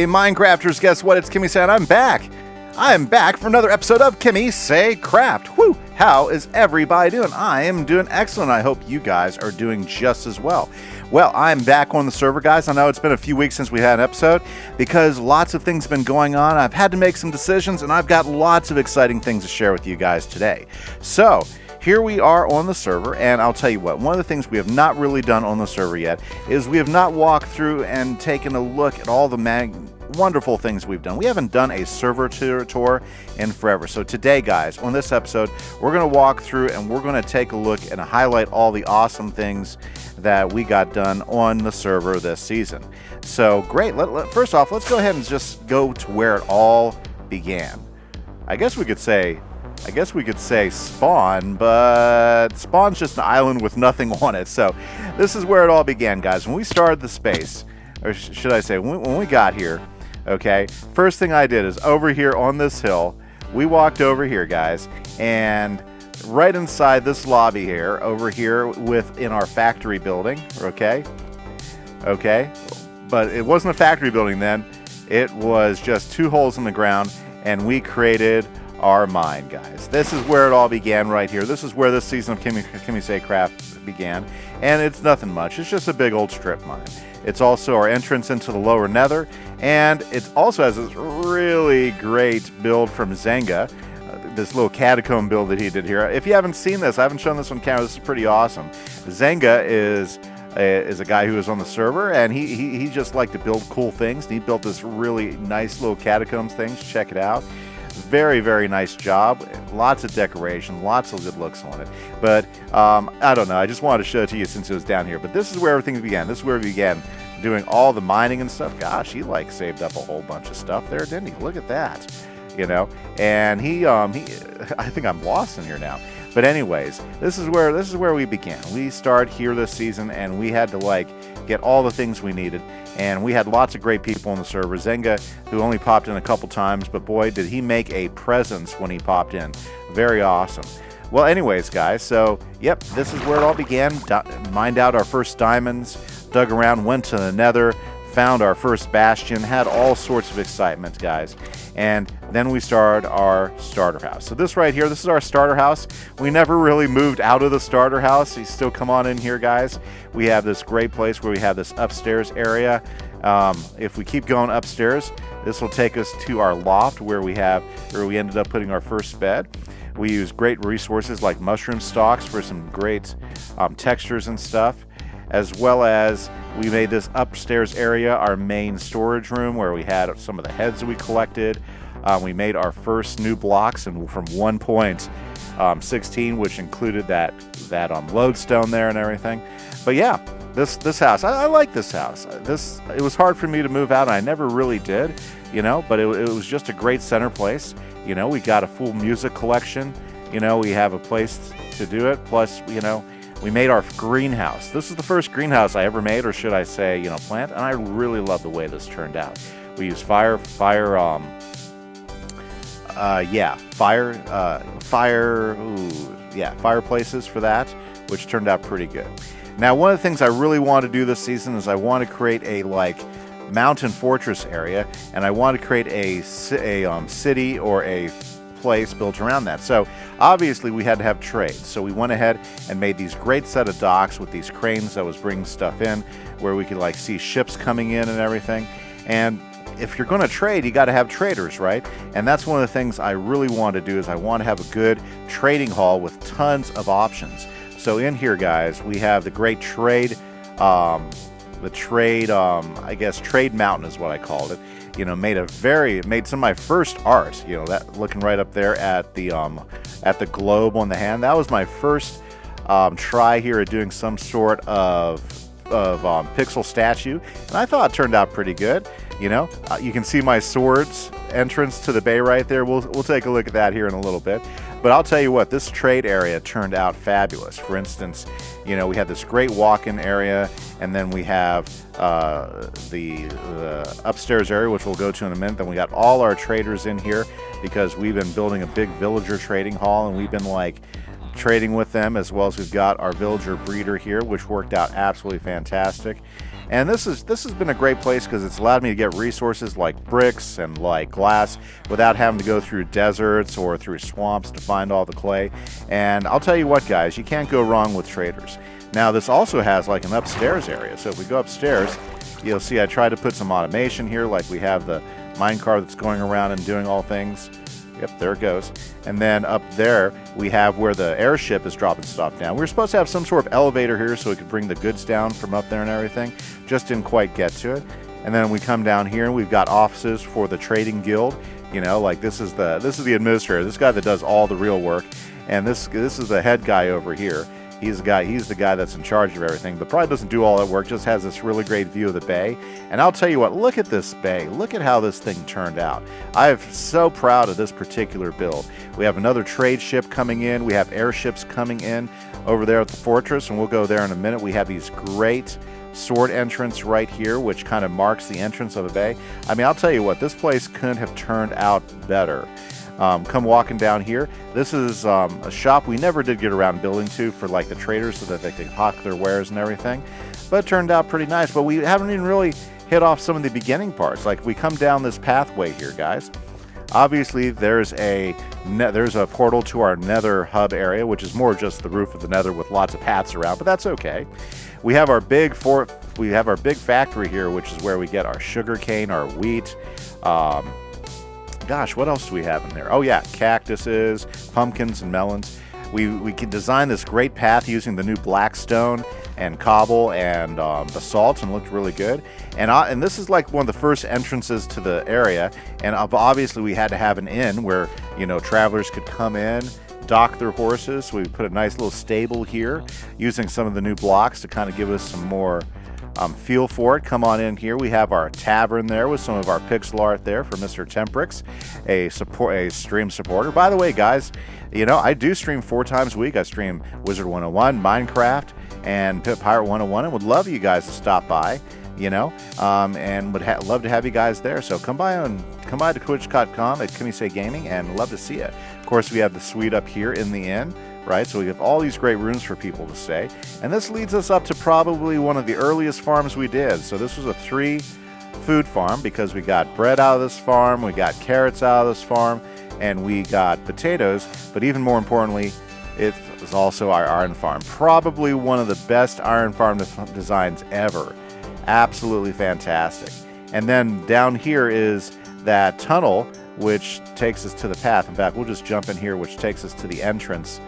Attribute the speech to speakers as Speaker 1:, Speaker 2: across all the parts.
Speaker 1: Hey, Minecrafters, guess what? It's Kimise and I'm back. I'm back for another episode of KimiseCraft. Woo! How is everybody doing? I am doing excellent. I hope you guys are doing just as well. Well, I'm back on the server, guys. I know it's been a few weeks since we had an episode because lots of things have been going on. I've had to make some decisions, and I've got lots of exciting things to share with you guys today. So, here we are on the server, and I'll tell you what, one of the things we have not really done on the server yet is we have not walked through and taken a look at all the wonderful things we've done. We haven't done a server tour in forever. So today, guys, on this episode, we're going to walk through and we're going to take a look and highlight all the awesome things that we got done on the server this season. So great. First off, let's go ahead and just go to where it all began. I guess we could say Spawn, but Spawn's just an island with nothing on it. So this is where it all began, guys. When we started the space, or should I say, when we got here, okay, first thing I did is over here on this hill, we walked over here, guys, and right inside this lobby here, over here within our factory building, okay, but it wasn't a factory building then. It was just two holes in the ground, and we created our mine, guys. This is where it all began right here. This is where this season of KimiseCraft began, and it's nothing much. It's just a big old strip mine. It's also our entrance into the lower nether, and it also has this really great build from Zenga, this little catacomb build that he did here. If you haven't seen this, I haven't shown this on camera, this is pretty awesome. Zenga is a guy who is on the server, and he just liked to build cool things, and he built this really nice little catacombs things. Check it out. Very, very nice job. Lots of decoration, lots of good looks on it. But I don't know, I just wanted to show it to you since it was down here. But this is where everything began. This is where we began doing all the mining and stuff. Gosh, he like saved up a whole bunch of stuff there, didn't he? Look at that, you know. And he I think I'm lost in here now. But anyways, this is where we began. We started here this season, and we had to like get all the things we needed. And we had lots of great people on the server. Zenga, who only popped in a couple times, but boy, did he make a presence when he popped in. Very awesome. Well, anyways, guys, so, yep, this is where it all began. Mined out our first diamonds, dug around, went to the nether, found our first bastion, had all sorts of excitement, guys. And then we started our starter house. So this right here, this is our starter house. We never really moved out of the starter house. You still come on in here, guys. We have this great place where we have this upstairs area. If we keep going upstairs, this will take us to our loft where we ended up putting our first bed. We use great resources like mushroom stalks for some great textures and stuff, as well as we made this upstairs area our main storage room where we had some of the heads that we collected. We made our first new blocks and from 1.16, which included that lodestone there and everything. But yeah, this house, I like this house. It was hard for me to move out, and I never really did, you know, but it was just a great center place. You know, we got a full music collection. You know, we have a place to do it. Plus, you know, we made our greenhouse. This is the first greenhouse I ever made, or should I say, you know, plant, and I really love the way this turned out. We used fireplaces for that, which turned out pretty good. Now, one of the things I really want to do this season is I want to create a like mountain fortress area, and I want to create a city or a place built around that. So obviously we had to have trade. So we went ahead and made these great set of docks with these cranes that was bringing stuff in, where we could like see ships coming in and everything. And if you're going to trade, you got to have traders, right? And that's one of the things I really want to do is I want to have a good trading hall with tons of options. So in here, guys, we have the great trade, I guess trade mountain is what I called it. You know, made some of my first art. You know, that looking right up there at the globe on the hand. That was my first try here at doing some sort of pixel statue, and I thought it turned out pretty good. You know, you can see my swords entrance to the bay right there. We'll take a look at that here in a little bit. But I'll tell you what, this trade area turned out fabulous. For instance, you know, we had this great walk-in area, and then we have the upstairs area, which we'll go to in a minute. Then we got all our traders in here because we've been building a big villager trading hall, and we've been like trading with them, as well as we've got our villager breeder here, which worked out absolutely fantastic. And this has been a great place because it's allowed me to get resources like bricks and like glass without having to go through deserts or through swamps to find all the clay. And I'll tell you what, guys, you can't go wrong with traders. Now, this also has like an upstairs area. So if we go upstairs, you'll see I tried to put some automation here, like we have the minecart that's going around and doing all things. Yep, there it goes. And then up there, we have where the airship is dropping stuff down. We were supposed to have some sort of elevator here so we could bring the goods down from up there and everything. Just didn't quite get to it. And then we come down here and we've got offices for the trading guild. You know, like this is the administrator, this guy that does all the real work. And this is the head guy over here. He's the guy that's in charge of everything, but probably doesn't do all that work, just has this really great view of the bay. And I'll tell you what, look at this bay. Look at how this thing turned out. I'm so proud of this particular build. We have another trade ship coming in. We have airships coming in over there at the fortress, and we'll go there in a minute. We have these great sword entrance right here, which kind of marks the entrance of a bay. I mean, I'll tell you what, this place couldn't have turned out better. Come walking down here. This is a shop we never did get around building to for like the traders so that they could hawk their wares and everything, but it turned out pretty nice. But we haven't even really hit off some of the beginning parts. Like we come down this pathway here, guys. Obviously there's a portal to our nether hub area, which is more just the roof of the nether with lots of paths around, but that's okay. We have our big factory here, which is where we get our sugar cane, our wheat. Gosh, what else do we have in there? Oh yeah, cactuses, pumpkins, and melons. We can design this great path using the new black stone and cobble and basalt, and looked really good. And this is like one of the first entrances to the area. And obviously we had to have an inn where, you know, travelers could come in, dock their horses. So we put a nice little stable here using some of the new blocks to kind of give us some more feel for it. Come on in here. We have our tavern there with some of our pixel art there for Mr. Temprix, a stream supporter. By the way, guys, you know, I do stream 4 times a week. I stream Wizard 101, Minecraft, and Pirate 101, and would love you guys to stop by, you know, and would love to have you guys there. So come by to twitch.com at Kimise Gaming, and love to see you. Of course, we have the suite up here in the inn. Right, so we have all these great rooms for people to stay. And this leads us up to probably one of the earliest farms we did. So this was a 3 food farm because we got bread out of this farm, we got carrots out of this farm, and we got potatoes. But even more importantly, it was also our iron farm. Probably one of the best iron farm designs ever. Absolutely fantastic. And then down here is that tunnel, which takes us to the path. In fact, we'll just jump in here, which takes us to the entrance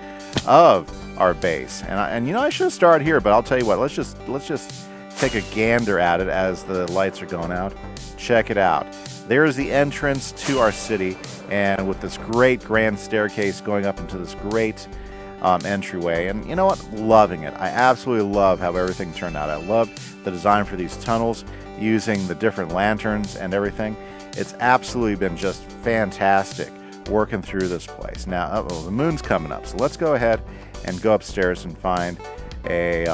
Speaker 1: of our base. And you know, I should have started here, but I'll tell you what, let's just take a gander at it as the lights are going out. Check it out. There's the entrance to our city, and with this great grand staircase going up into this great entryway. And you know what, loving it. I absolutely love how everything turned out. I love the design for these tunnels using the different lanterns and everything. It's absolutely been just fantastic working through this place. Now, the moon's coming up, so let's go ahead and go upstairs and find a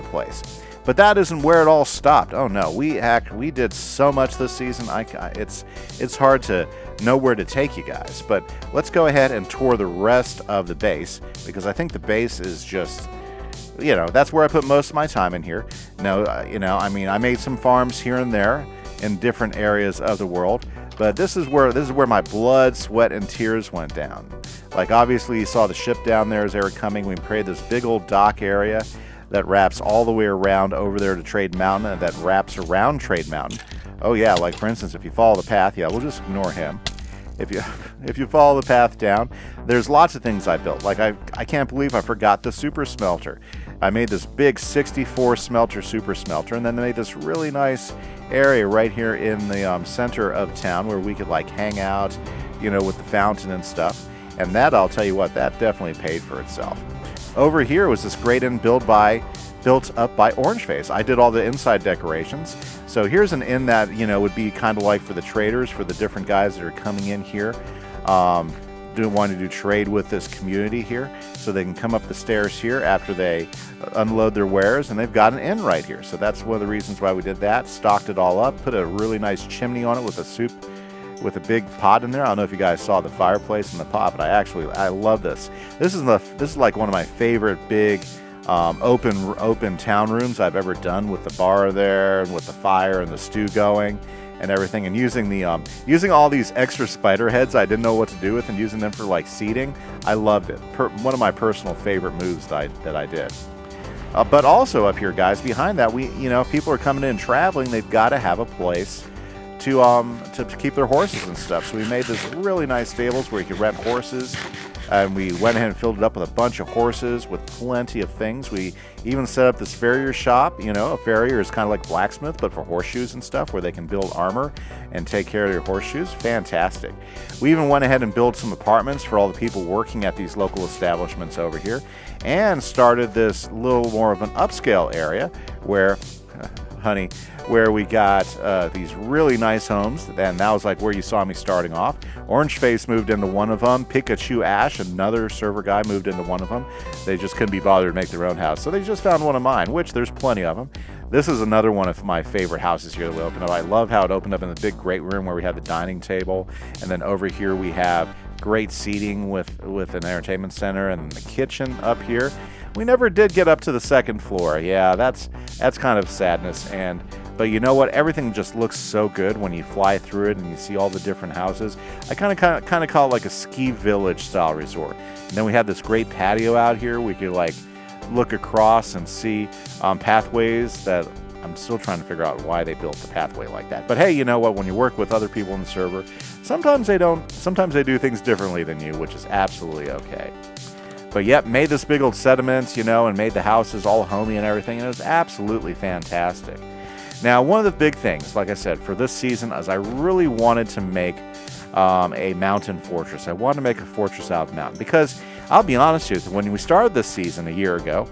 Speaker 1: place. But that isn't where it all stopped. Oh no, we did so much this season. It's hard to know where to take you guys. But let's go ahead and tour the rest of the base, because I think the base is just, you know, that's where I put most of my time in here. No, you know, I mean, I made some farms here and there in different areas of the world. But this is where my blood, sweat, and tears went down. Like, obviously, you saw the ship down there as they were coming. We created this big old dock area that wraps all the way around over there to Trade Mountain, and that wraps around Trade Mountain. Oh yeah, like for instance, if you follow the path, yeah, we'll just ignore him. If you follow the path down, there's lots of things I built. Like I can't believe I forgot the super smelter. I made this big 64 smelter super smelter, and then they made this really nice area right here in the center of town where we could like hang out, you know, with the fountain and stuff. And that, I'll tell you what, that definitely paid for itself. Over here was this great inn built up by Orangeface. I did all the inside decorations. So here's an inn that, you know, would be kind of like for the traders, for the different guys that are coming in here, want to do trade with this community here. So they can come up the stairs here after they unload their wares, and they've got an inn right here. So that's one of the reasons why we did that. Stocked it all up, put a really nice chimney on it with with a big pot in there. I don't know if you guys saw the fireplace in the pot, but I love this. This is like one of my favorite big open town rooms I've ever done, with the bar there and with the fire and the stew going and everything, and using all these extra spider heads I didn't know what to do with, and using them for like seating. I loved it. One of my personal favorite moves that I did. But also up here, guys, behind that, if people are coming in and traveling, they've got to have a place to keep their horses and stuff. So we made this really nice stables where you can rent horses, and we went ahead and filled it up with a bunch of horses with plenty of things. We even set up this farrier shop. A farrier is kind of like blacksmith, but for horseshoes and stuff, where they can build armor and take care of their horseshoes. Fantastic. We even went ahead and built some apartments for all the people working at these local establishments over here, and started this little more of an upscale area where where we got these really nice homes. And that was like where you saw me starting off. Orange Face moved into one of them. Pikachu Ash, another server guy, moved into one of them. They just couldn't be bothered to make their own house, so they just found one of mine, which there's plenty of them. This is another one of my favorite houses here that we opened up. I love how it opened up in the big great room where we have the dining table, and then over here we have great seating with an entertainment center, and the kitchen up here. We never did get up to the second floor. Yeah, that's kind of sadness. But you know what? Everything just looks so good when you fly through it and you see all the different houses. I kind of call it like a ski village style resort. And then we have this great patio out here. We could like look across and see pathways that I'm still trying to figure out why they built the pathway like that. But hey, you know what? When you work with other people in the server, sometimes they don't. Sometimes they do things differently than you, which is absolutely okay. But yep, made this big old sediments, and made the houses all homey and everything, and it was absolutely fantastic. Now, one of the big things, like I said, for this season is I really wanted to make a mountain fortress. I wanted to make a fortress out of the mountain, because I'll be honest with you, when we started this season a year ago,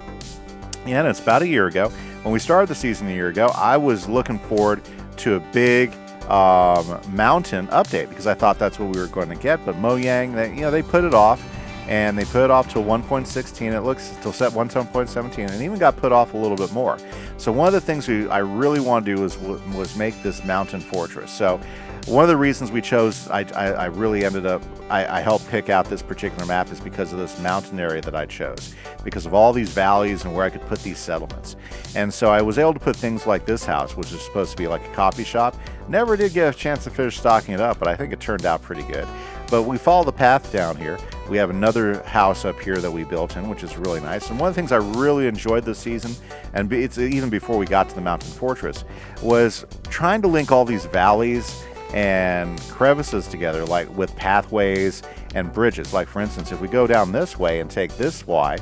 Speaker 1: and it's about a year ago, when we started the season a year ago, I was looking forward to a big mountain update, because I thought that's what we were going to get. But Mojang, they put it off. And they put it off to 1.16. It looks till set 1.17, and even got put off a little bit more. So one of the things I really want to do was make this mountain fortress. So one of the reasons we chose, I really ended up, I helped pick out this particular map is because of this mountain area that I chose, because of all these valleys and where I could put these settlements. And so I was able to put things like this house, which is supposed to be like a coffee shop. Never did get a chance to finish stocking it up, but I think it turned out pretty good. But we follow the path down here. We have another house up here that we built in, which is really nice. And one of the things I really enjoyed this season, and it's even before we got to the mountain fortress, was trying to link all these valleys and crevices together, like with pathways and bridges. Like for instance, if we go down this way and take this Y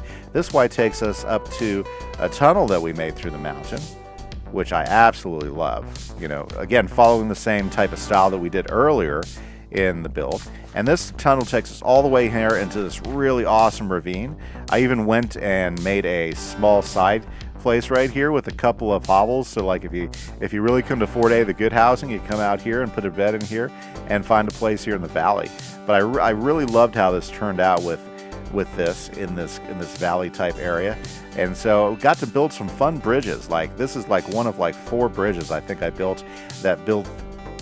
Speaker 1: takes us up to a tunnel that we made through the mountain, which I absolutely love. Again, following the same type of style that we did earlier in the build. And this tunnel takes us all the way here into this really awesome ravine. I even went and made a small side place right here with a couple of hovels, so like if you really couldn't afford the good housing, you come out here and put a bed in here and find a place here in the valley. But I really loved how this turned out with this in this valley type area. And so got to build some fun bridges. Like this is like one of like 4 bridges I think I built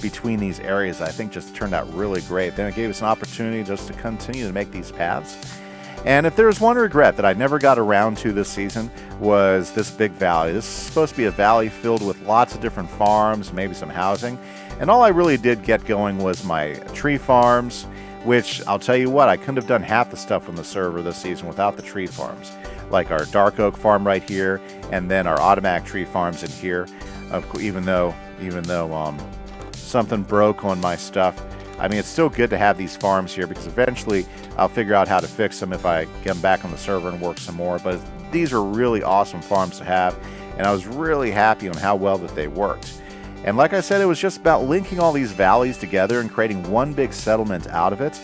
Speaker 1: between these areas. I think just turned out really great. Then it gave us an opportunity just to continue to make these paths. And if there's one regret that I never got around to this season, was this big valley. This is supposed to be a valley filled with lots of different farms, maybe some housing. And all I really did get going was my tree farms, which I'll tell you what, I couldn't have done half the stuff on the server this season without the tree farms. Like our dark oak farm right here, and then our automatic tree farms in here. Even though something broke on my stuff, I mean, it's still good to have these farms here, because eventually I'll figure out how to fix them if I get them back on the server and work some more. But these are really awesome farms to have, and I was really happy on how well that they worked. And like I said, it was just about linking all these valleys together and creating one big settlement out of it.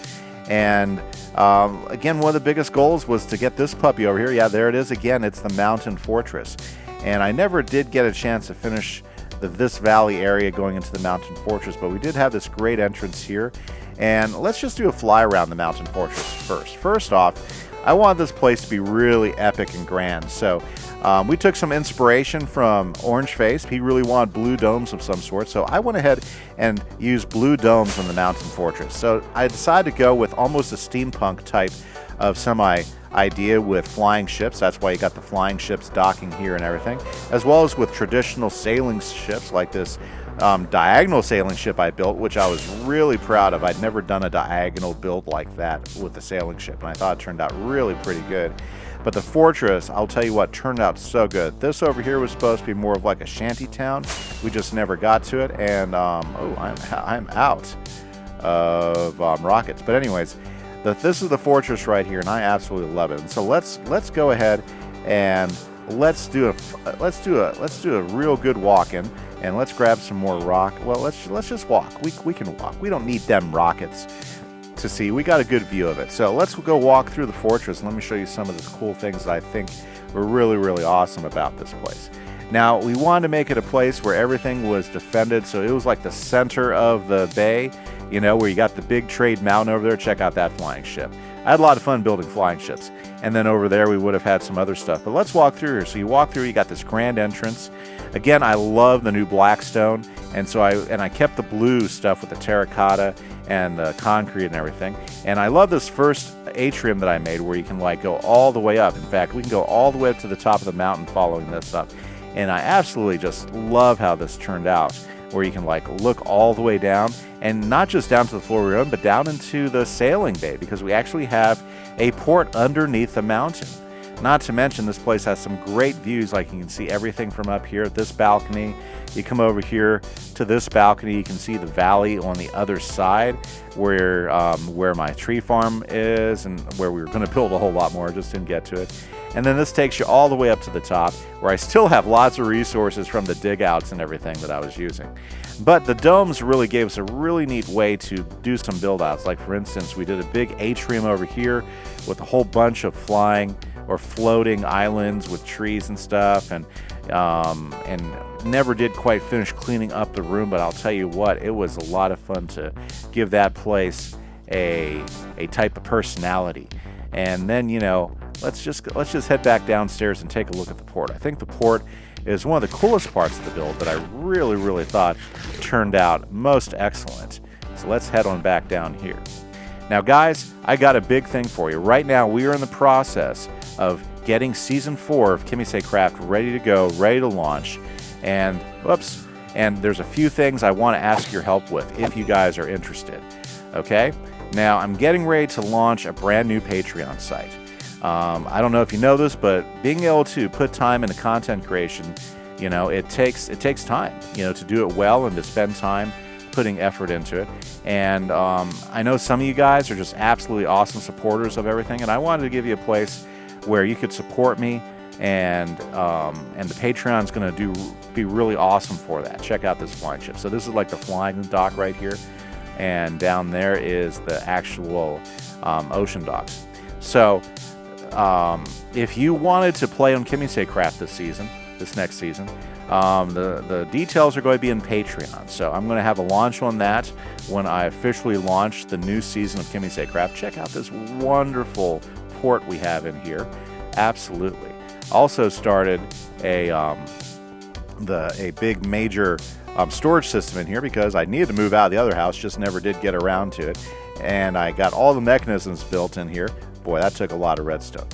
Speaker 1: And again, one of the biggest goals was to get this puppy over here. Yeah, there it is again. It's the mountain fortress. And I never did get a chance to finish this valley area going into the mountain fortress, but we did have this great entrance here. And let's just do a fly around the mountain fortress first. First off, I want this place to be really epic and grand. So We took some inspiration from Orange Face. He really wanted blue domes of some sort, so I went ahead and used blue domes on the mountain fortress. So I decided to go with almost a steampunk type of idea with flying ships. That's why you got the flying ships docking here and everything, as well as with traditional sailing ships like this diagonal sailing ship I built, which I was really proud of. I'd never done a diagonal build like that with the sailing ship, and I thought it turned out really pretty good. But the fortress, I'll tell you what, turned out so good. This over here was supposed to be more of like a shanty town. We just never got to it, and oh, I'm out of rockets. But anyways, this is the fortress right here, and I absolutely love it. And so let's go ahead and let's do a real good walk in, and let's grab some more rock. Well, let's just walk. We can walk. We don't need them rockets to see. We got a good view of it. So let's go walk through the fortress, and let me show you some of the cool things that I think were really, really awesome about this place. Now, we wanted to make it a place where everything was defended, so it was like the center of the bay, you know, where you got the big trade mountain over there. Check out that flying ship. I had a lot of fun building flying ships. And then over there, we would have had some other stuff. But let's walk through here. So you walk through, you got this grand entrance. Again, I love the new blackstone. And so I kept the blue stuff with the terracotta and the concrete and everything. And I love this first atrium that I made where you can like go all the way up. In fact, we can go all the way up to the top of the mountain following this up. And I absolutely just love how this turned out, where you can like look all the way down, and not just down to the floor we're in, but down into the sailing bay, because we actually have a port underneath the mountain. Not to mention, this place has some great views. Like you can see everything from up here at this balcony. You come over here to this balcony, you can see the valley on the other side where my tree farm is, and where we were going to build a whole lot more, just didn't get to it. And then this takes you all the way up to the top, where I still have lots of resources from the dig outs and everything that I was using. But the domes really gave us a really neat way to do some build outs. Like for instance, we did a big atrium over here with a whole bunch of flying or floating islands with trees and stuff, and never did quite finish cleaning up the room, but I'll tell you what, it was a lot of fun to give that place a type of personality. And then, you know, let's just head back downstairs and take a look at the port. I think the port is one of the coolest parts of the build that I really, really thought turned out most excellent. So let's head on back down here. Now guys, I got a big thing for you. Right now we are in the process of getting Season 4 of KimiseCraft ready to go, ready to launch. And, whoops, and there's a few things I want to ask your help with if you guys are interested. Okay? Now, I'm getting ready to launch a brand new Patreon site. I don't know if you know this, but being able to put time into content creation, you know, it takes time, you know, to do it well and to spend time putting effort into it. And I know some of you guys are just absolutely awesome supporters of everything, and I wanted to give you a place where you could support me, and the Patreon's going to be really awesome for that. Check out this flying ship. So this is like the flying dock right here, and down there is the actual ocean docks. So if you wanted to play on KimiseCraft this next season, the details are going to be in Patreon. So I'm going to have a launch on that when I officially launch the new season of KimiseCraft. Check out this wonderful port we have in here. Absolutely. Also started a big major storage system in here because I needed to move out of the other house, just never did get around to it. And I got all the mechanisms built in here. Boy, that took a lot of redstone.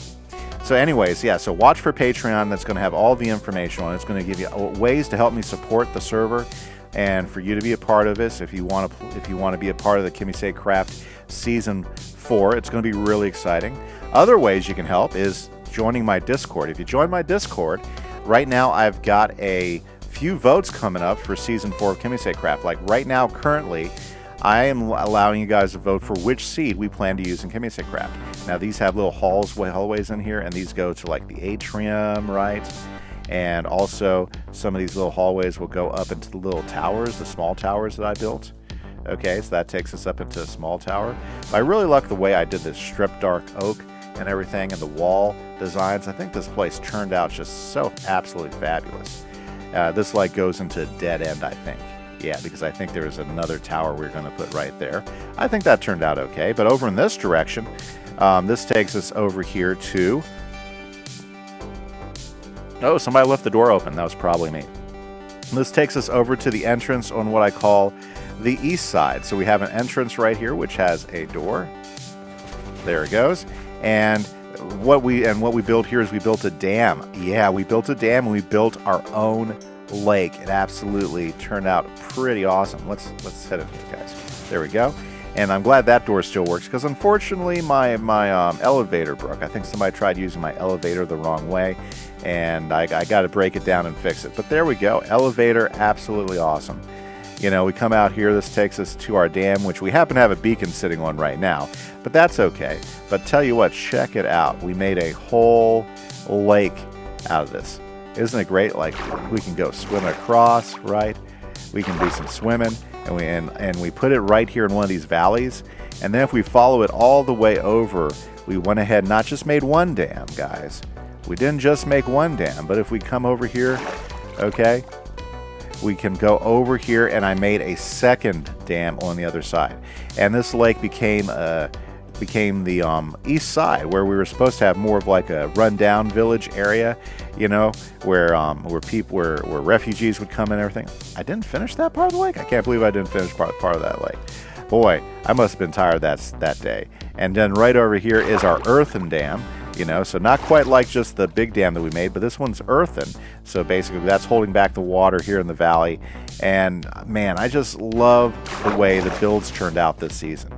Speaker 1: So anyways, yeah, so watch for Patreon. That's going to have all the information on it. It's going to give you ways to help me support the server and for you to be a part of this. If you want to be a part of the KimiseCraft Season 4, it's going to be really exciting. Other ways you can help is joining my Discord. If you join my Discord, right now I've got a few votes coming up for Season 4 of KimiseCraft. Like right now, currently, I am allowing you guys to vote for which seed we plan to use in KimiseCraft. Now these have little hallways in here, and these go to like the atrium, right? And also some of these little hallways will go up into the little towers, the small towers that I built. Okay, so that takes us up into a small tower. But I really like the way I did this stripped dark oak and everything, and the wall designs. I think this place turned out just so absolutely fabulous. This like goes into a dead end, I think. Yeah, because I think there was another tower we were going to put right there. I think that turned out okay. But over in this direction, this takes us over here to Oh, somebody left the door open. That was probably me. This takes us over to the entrance on what I call the east side. So we have an entrance right here, which has a door. There it goes. And what we built here is we built a dam. Yeah, we built a dam and we built our own lake. It absolutely turned out pretty awesome. Let's head in here, guys. There we go. And I'm glad that door still works, because unfortunately my elevator broke. I think somebody tried using my elevator the wrong way, and I got to break it down and fix it. But there we go. Elevator, absolutely awesome. You know, we come out here. This takes us to our dam, which we happen to have a beacon sitting on right now, but that's okay. But tell you what, check it out. We made a whole lake out of this. Isn't it great? Like, we can go swim across, right? We can do some swimming. And we put it right here in one of these valleys. And then if we follow it all the way over, we went ahead and not just made one dam, guys. We didn't just make one dam, but if we come over here, okay, we can go over here, and I made a second dam on the other side. And this lake became the east side, where we were supposed to have more of like a rundown village area, you know, where refugees would come and everything. I didn't finish that part of the lake. I can't believe I didn't finish part of that lake. Boy, I must have been tired that day. And then right over here is our earthen dam, you know, so not quite like just the big dam that we made, but this one's earthen. So basically that's holding back the water here in the valley. And man, I just love the way the builds turned out this season.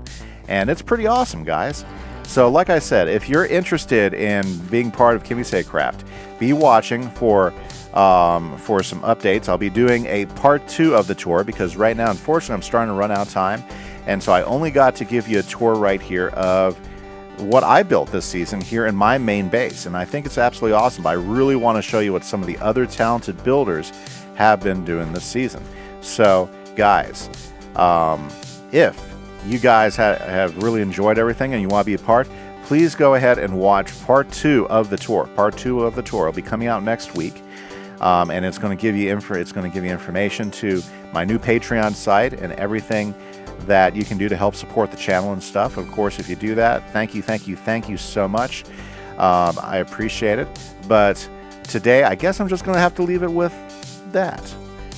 Speaker 1: And it's pretty awesome, guys. So like I said, if you're interested in being part of KimiseCraft, be watching for some updates. I'll be doing a part 2 of the tour, because right now, unfortunately, I'm starting to run out of time. And so I only got to give you a tour right here of what I built this season here in my main base. And I think it's absolutely awesome. But I really want to show you what some of the other talented builders have been doing this season. So guys, if you guys have really enjoyed everything and you want to be a part, please go ahead and watch part 2 of the tour. Part 2 of the tour will be coming out next week, and it's going to give you information to my new Patreon site and everything that you can do to help support the channel and stuff. Of course, if you do that, thank you so much. I appreciate it. But today, I guess I'm just going to have to leave it with that.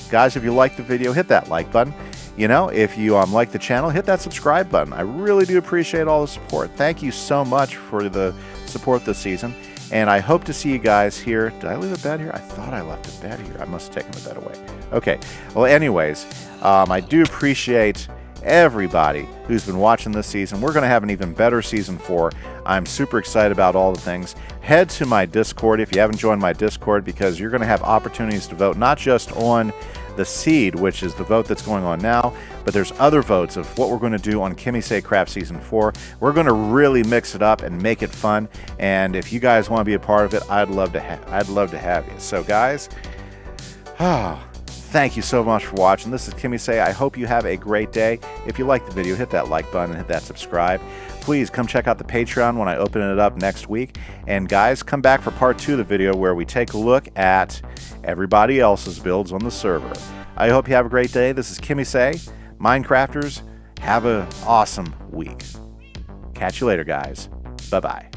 Speaker 1: Guys, if you liked the video, hit that like button. You know, if you like the channel, hit that subscribe button. I really do appreciate all the support. Thank you so much for the support this season. And I hope to see you guys here. Did I leave a bed here? I thought I left a bed here. I must have taken the bed away. Okay. Well, anyways, I do appreciate everybody who's been watching this season. We're going to have an even better season 4. I'm super excited about all the things. Head to my Discord if you haven't joined my Discord, because you're going to have opportunities to vote, not just on the seed, which is the vote that's going on now, but there's other votes of what we're going to do on KimiseCraft Season 4. We're going to really mix it up and make it fun, and if you guys want to be a part of it, I'd love to have you. So guys, thank you so much for watching. This is Kimise. I hope you have a great day. If you like the video, hit that like button and hit that subscribe. Please come check out the Patreon when I open it up next week. And guys, come back for part 2 of the video where we take a look at everybody else's builds on the server. I hope you have a great day. This is Kimise. Minecrafters, have an awesome week. Catch you later, guys. Bye-bye.